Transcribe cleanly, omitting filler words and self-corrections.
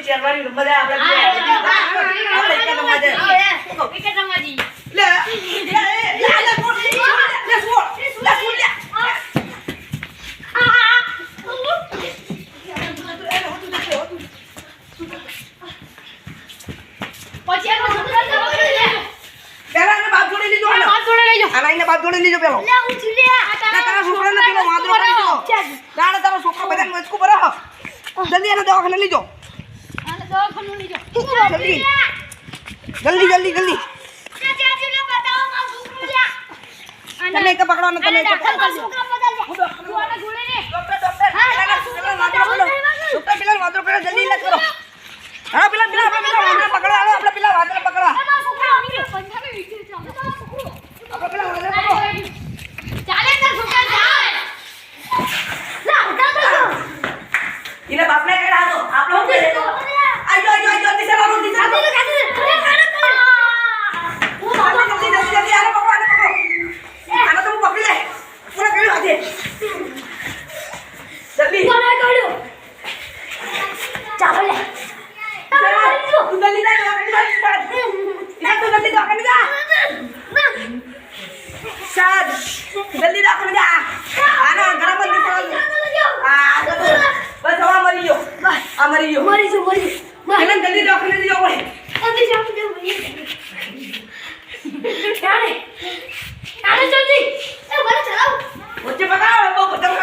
શેરવાની મજા આપણે વિકેટ રમવા જઈએ લે બાપ જોડે લીજો પેલો તારા છોકરાને પેલો વાંદરો કરી દીધો તારા છોકરા બધાને મચકુ ભરો જલ્દી એને દવાખાને લીજો જલ્દી તમે એક પકડો ને તમે ડોક્ટર પેલા વાંદરો પેલા જલ્દી ઇલાજ કરો હા પેલા વાંદરો પકડો આપણે પેલા વાંદરો પકડવા આપણે પેલા વાંદરો પકડો ચાલે તો છોકરા જાય ઇને બાપને કેડા દો આપ લોગ દે દો આજો દિશા મારો દિશા દે જલ્દી આને પકડો આને તો પકડી લે પૂરા કર્યો આજે જલ્દી કોને કર્યો ચાલો લે તું જલ્દી જા તું જલ્દી જા શાદ જલ્દી દાખલ જા આના ગરમ જ પડો બસ હવા મરી ગયો મરી જો એને જલ્દી દાખલ લઈ જાવ પડે ચાલે જલ્દી એ મને ચલાવ વચ્ચે પકડો બહુ પતંગ